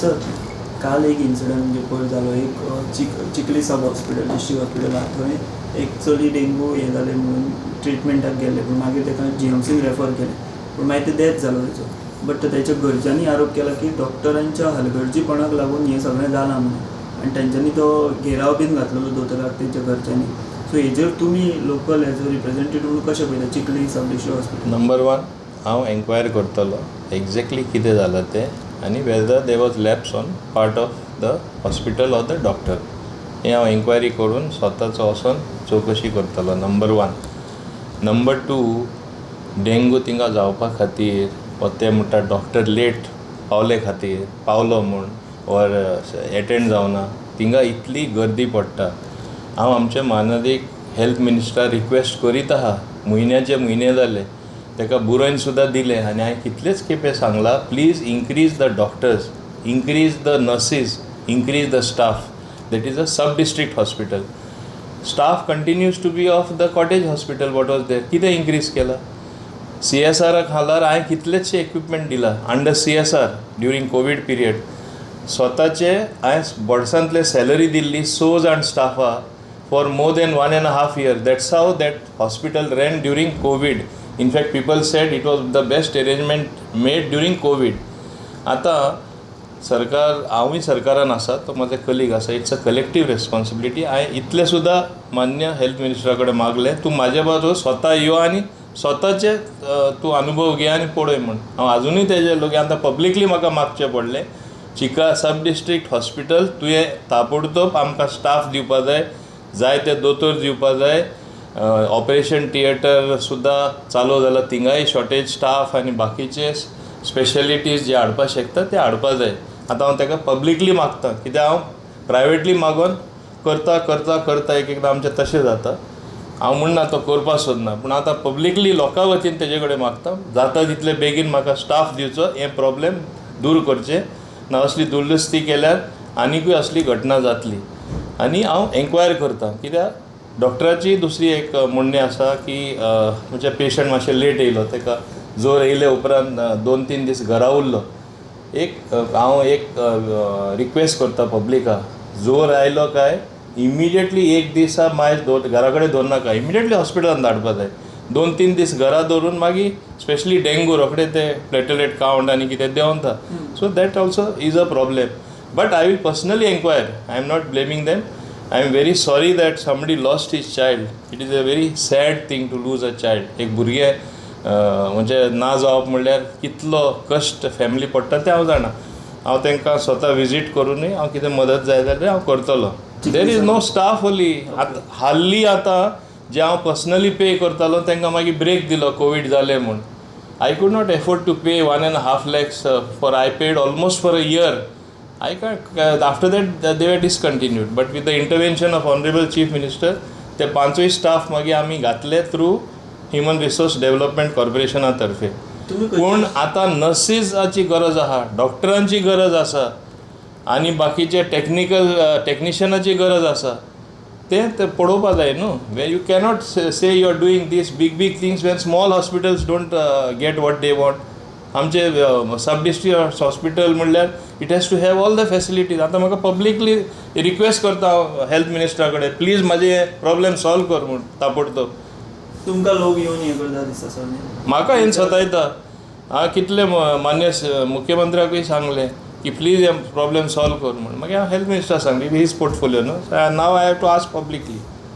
Sir काल एक incident म्हणजे पळय जालो एक चिखली सब हॉस्पिटल डिस्ट्रिक्ट हॉस्पिटल आहा थंय एक चली डेंगू हे जालें म्हणून ट्रिटमेंटाक गेले पूण मागीर ताका GMCक रेफर केलें पूण मागीर ते डेथ जालो तेचो. बट तेच्या घरच्यांनी आरोप केला की डॉक्टरांच्या हलगर्जीपणाक लागून हें सगळें जालां म्हणून आनी तेंच्यांनी तो घेराव बीन घातलेलो दोतोराक तेंच्या घरच्यांनी. सो हेजेर तुमी लोकल एज अ रिप्रेझेंटेटिव्ह म्हणून कशें पळयता चिखली सब डिस्ट्रिक्ट हॉस्पिटल? नंबर वन हांव एन्क्वायर करतलो एक्झॅक्टली कितें जालां तें आनी whether they was lapse on part of the hospital or the doctor हें हांव एन्क्वायरी करून स्वताचो वचोन चवकशी करतलो. Number one. Number two, dengue तिंगा जावपा खातीर वा ते म्हणटा डॉक्टर लेट पावले खातीर पावलो म्हूण ऑर एटेंड जावना तिंगा इतली गर्दी पडटा. हांव आमचे माननीक हेल्थ मिनिस्टराक रिक्वेस्ट करीत आहा म्हयन्याचे म्हयने जाले ताका बुरयन सुद्दां दिलें आनी हांवें कितलेच खेपे सांगलां please increase the doctors, increase the nurses, increase the staff. That is a sub district hospital. Staff continues to be of the cottage hospital what was there. कितें इन्क्रीज केला? CSR खाल्यार हांवें कितलेशे इक्विपमेंट दिला under CSR during covid period. स्वताचे हांवें बोर्ड्सांतले salary दिल्ली सोज आनी स्टाफा for more than 1.5 years. That's how that hospital ran during covid. In fact, people said it was the best arrangement made during COVID. आता सरकार हांवूय सरकारान आसा तो म्हजो कलीग आसा. It's a collective responsibility. हांवें इतलें सुद्दां मान्य हेल्थ मिनिस्टरा कडेन मागलें तूं म्हाजे बाजू स्वता यो आनी स्वताचे तूं अनुभव घे आनी पळय म्हूण. हांव आजुनूय तेजे लोक आतां पब्लिकली म्हाका मागचें पडलें चिका सब डिस्ट्रिक्ट हॉस्पिटल तुवें ताबडतोब आमकां स्टाफ दिवपा जाय ते दोतोर दिवपा जाय. ऑपरेशन थिएटर सुद्दां चालू जालां थिंगाय शॉर्टेज स्टाफ आनी बाकीचे स्पेशलिटीज जे हाडपा शकता ते हाडपा जाय. आतां हांव ताका पब्लिकली मागता कित्याक हांव प्रायवेटली मागोन करता एक एकदां आमचें तशें जाता. हांव म्हणना तो करपा सोदना पूण आतां पब्लिकली लोकां वतीन तेजे कडेन मागता जाता तितले बेगीन म्हाका स्टाफ दिवचो. हें प्रॉब्लेम दूर करचें ना असली दुरुस्ती केल्यार आनिकूय असली घटना जातली. आनी हांव एन्क्वायर करता कित्याक डॉक्टराची दुसरी एक म्हणणी आसा की म्हणजे पेशंट मातशें लेट येयलो ताका जोर येयले उपरांत 2-3 दीस घरा उरलो. हांव एक रिक्वेस्ट करता पब्लिकाक जोर आयलो काय इमिडिएटली एक दिसा मायज घरा कडेन दवरनाका इमिडिएटली हॉस्पिटलांत धाडपा जाय. 2-3 दीस घरा दवरून मागीर स्पेशली डेंगू रोखडे ते प्लेटलेट कावंट आनी कितें देंवता. So that also is a problem. But I will personally enquire. I am not blaming them. I am very sorry that somebody lost his child. It is a very sad thing to lose a child. एक भुरगें म्हणजे ना जावप म्हणल्यार कितलो कश्ट family पडटा तें हांव जाणा. हांव तांकां स्वता विजीट करूनय हांव कितें मदत जाय जाल्यार हांव करतलो. There is no staff only. हाल्ली आतां जे हांव पर्सनली पे करतालो तांकां मागीर ब्रेक दिलो कोवीड जालें म्हूण. I could not afford to pay 1.5 lakhs for I paid almost for a year. I can't. After that, they were discontinued. But with the intervention of Honorable Chief Minister, ते 5 staff मागीर आमी घातले through human resource development कॉर्पोरेशना तर्फे. पूण आतां नर्सीसाची गरज आहा, डॉक्टरांची गरज आसा आनी बाकीचे टेक्निशियनाची गरज आसा. तें पळोवपा जाय न्हू. Way you cannot say you are doing these big things when small hospitals don't get what they want. आमचे सब डिस्ट्रिक्ट हॉस्पिटल म्हणल्यार it has to have all the facilities. आतां म्हाका पब्लिकली रिक्वेस्ट करता हेल्थ मिनिस्टरा कडेन please म्हाजे problem solve कर म्हूण ताबडतोब. तुमकां लोक येवन हें करता दिसता सर? म्हाका हें सतायता. हांव कितले मान्य मुख्यमंत्र्याकूय सांगलें की प्लीज हें प्रॉब्लेम सॉल्व कर म्हूण. मागीर हांव हेल्थ मिनिस्टराक सांगलें हीज पोर्टफोलियो न्हू. Now I have to ask publicly.